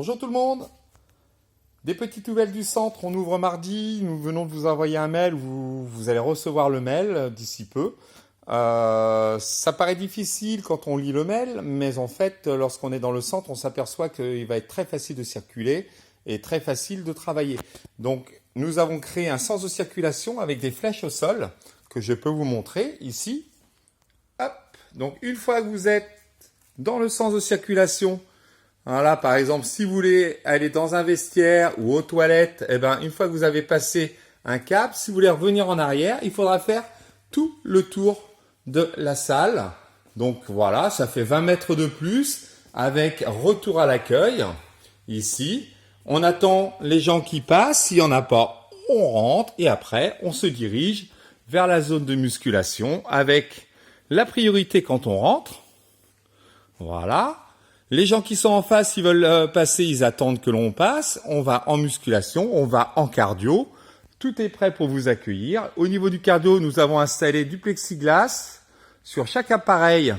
Bonjour tout le monde. Des petites nouvelles du centre, on ouvre mardi, nous venons de vous envoyer un mail, vous allez recevoir le mail d'ici peu. Ça paraît difficile quand on lit le mail, mais en fait, lorsqu'on est dans le centre, on s'aperçoit qu'il va être très facile de circuler et très facile de travailler. Donc, nous avons créé un sens de circulation avec des flèches au sol que je peux vous montrer ici. Hop. Donc, une fois que vous êtes dans le sens de circulation, voilà, par exemple, si vous voulez aller dans un vestiaire ou aux toilettes, eh ben, une fois que vous avez passé un cap, si vous voulez revenir en arrière, il faudra faire tout le tour de la salle. Donc voilà, ça fait 20 mètres de plus avec retour à l'accueil. Ici, on attend les gens qui passent. S'il n'y en a pas, on rentre et après, on se dirige vers la zone de musculation avec la priorité quand on rentre. Voilà. Les gens qui sont en face, ils veulent passer, ils attendent que l'on passe. On va en musculation, on va en cardio. Tout est prêt pour vous accueillir. Au niveau du cardio, nous avons installé du plexiglas sur chaque appareil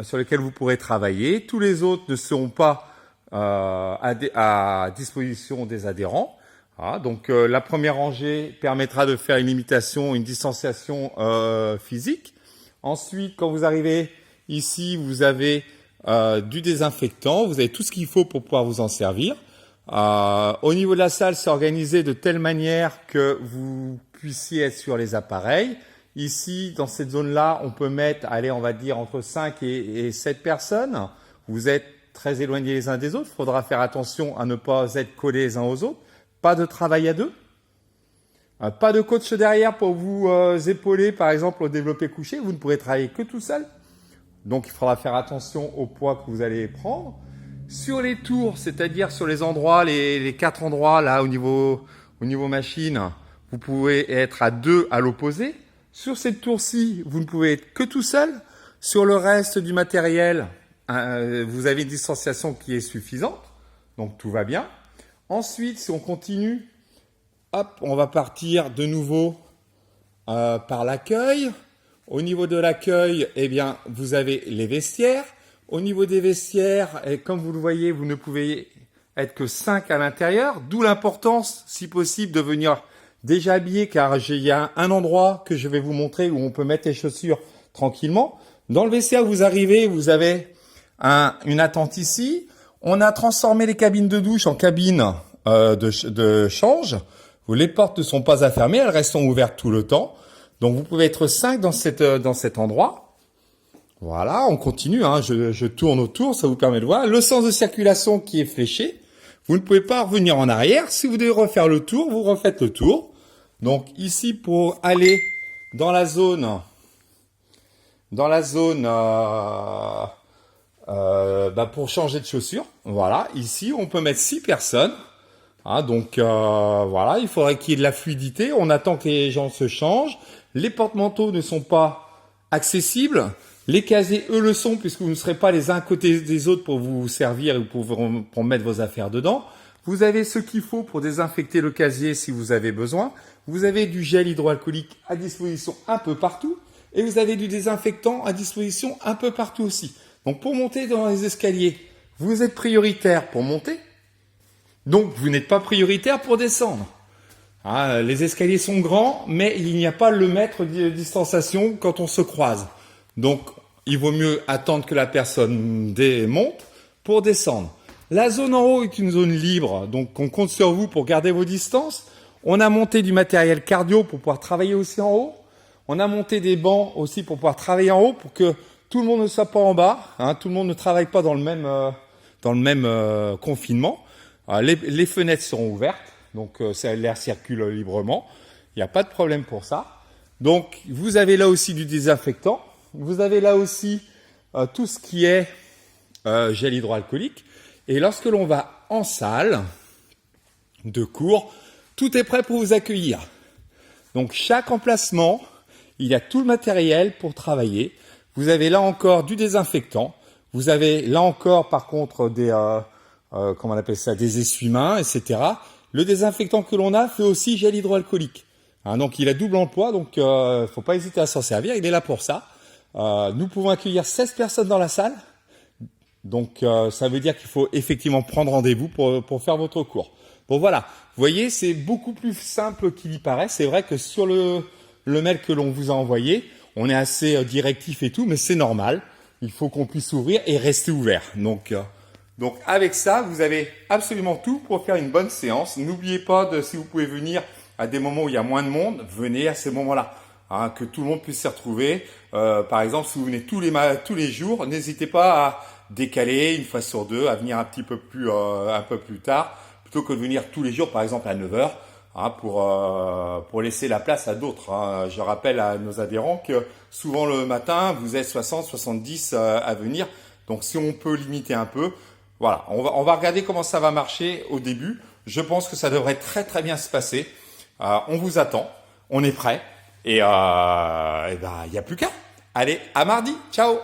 sur lequel vous pourrez travailler. Tous les autres ne seront pas à disposition des adhérents. Voilà, donc la première rangée permettra de faire une limitation, une distanciation physique. Ensuite, quand vous arrivez ici, vous avez du désinfectant, vous avez tout ce qu'il faut pour pouvoir vous en servir. Au niveau de la salle, c'est organisé de telle manière que vous puissiez être sur les appareils. Ici, dans cette zone-là, on peut mettre, allez, on va dire entre 5 et 7 personnes. Vous êtes très éloignés les uns des autres. Il faudra faire attention à ne pas être collés les uns aux autres. Pas de travail à deux. Pas de coach derrière pour vous épauler, par exemple, au développé couché. Vous ne pourrez travailler que tout seul. Donc, il faudra faire attention au poids que vous allez prendre. Sur les tours, c'est-à-dire sur les endroits, les 4 endroits là au niveau machine, vous pouvez être à 2 à l'opposé. Sur cette tour-ci, vous ne pouvez être que tout seul. Sur le reste du matériel, vous avez une distanciation qui est suffisante. Donc, tout va bien. Ensuite, si on continue, hop, on va partir de nouveau par l'accueil. Au niveau de l'accueil, eh bien, vous avez les vestiaires. Au niveau des vestiaires, et comme vous le voyez, vous ne pouvez être que 5 à l'intérieur, d'où l'importance, si possible, de venir déjà habillé, car il y a un endroit que je vais vous montrer où on peut mettre les chaussures tranquillement. Dans le vestiaire où vous arrivez, vous avez une attente ici. On a transformé les cabines de douche en cabines de change. Les portes ne sont pas à fermer, elles restent ouvertes tout le temps. Donc, vous pouvez être 5 dans cet endroit. Voilà, on continue. Hein. Je tourne autour, ça vous permet de voir. Le sens de circulation qui est fléché. Vous ne pouvez pas revenir en arrière. Si vous devez refaire le tour, vous refaites le tour. Donc, ici, pour aller dans la zone pour changer de chaussures. Voilà, ici, on peut mettre 6 personnes. Ah, donc voilà, il faudrait qu'il y ait de la fluidité. On attend que les gens se changent. Les porte-manteaux ne sont pas accessibles. Les casiers, eux, le sont, puisque vous ne serez pas les uns à côté des autres pour vous servir ou pour mettre vos affaires dedans. Vous avez ce qu'il faut pour désinfecter le casier si vous avez besoin. Vous avez du gel hydroalcoolique à disposition un peu partout. Et vous avez du désinfectant à disposition un peu partout aussi. Donc, pour monter dans les escaliers, vous êtes prioritaire pour monter. Donc, vous n'êtes pas prioritaire pour descendre. Ah, les escaliers sont grands, mais il n'y a pas le mètre de distanciation quand on se croise. Donc, il vaut mieux attendre que la personne monte pour descendre. La zone en haut est une zone libre, donc on compte sur vous pour garder vos distances. On a monté du matériel cardio pour pouvoir travailler aussi en haut. On a monté des bancs aussi pour pouvoir travailler en haut pour que tout le monde ne soit pas en bas. Hein, tout le monde ne travaille pas dans le même confinement. Les fenêtres seront ouvertes, donc l'air circule librement. Il n'y a pas de problème pour ça. Donc, vous avez là aussi du désinfectant. Vous avez là aussi tout ce qui est gel hydroalcoolique. Et lorsque l'on va en salle de cours, tout est prêt pour vous accueillir. Donc, chaque emplacement, il y a tout le matériel pour travailler. Vous avez là encore du désinfectant. Vous avez là encore, par contre, comment on appelle ça, des essuie-mains, etc. Le désinfectant que l'on a fait aussi gel hydroalcoolique. Hein, donc, il a double emploi, donc faut pas hésiter à s'en servir. Il est là pour ça. Nous pouvons accueillir 16 personnes dans la salle. Donc ça veut dire qu'il faut effectivement prendre rendez-vous pour faire votre cours. Bon voilà, vous voyez, c'est beaucoup plus simple qu'il y paraît. C'est vrai que sur le mail que l'on vous a envoyé, on est assez directif et tout, mais c'est normal. Il faut qu'on puisse ouvrir et rester ouvert. Donc avec ça, vous avez absolument tout pour faire une bonne séance. N'oubliez pas si vous pouvez venir à des moments où il y a moins de monde, venez à ces moments-là, hein, que tout le monde puisse s'y retrouver. Par exemple, si vous venez tous les jours, n'hésitez pas à décaler une fois sur deux, à venir un peu plus tard, plutôt que de venir tous les jours, par exemple à 9 heures, hein, pour laisser la place à d'autres, hein. Je rappelle à nos adhérents que souvent le matin, vous êtes 60, 70 à venir. Donc si on peut limiter un peu, voilà, on va regarder comment ça va marcher au début. Je pense que ça devrait très très bien se passer. On vous attend, on est prêt et ben il n'y a plus qu'à. Allez, à mardi, ciao!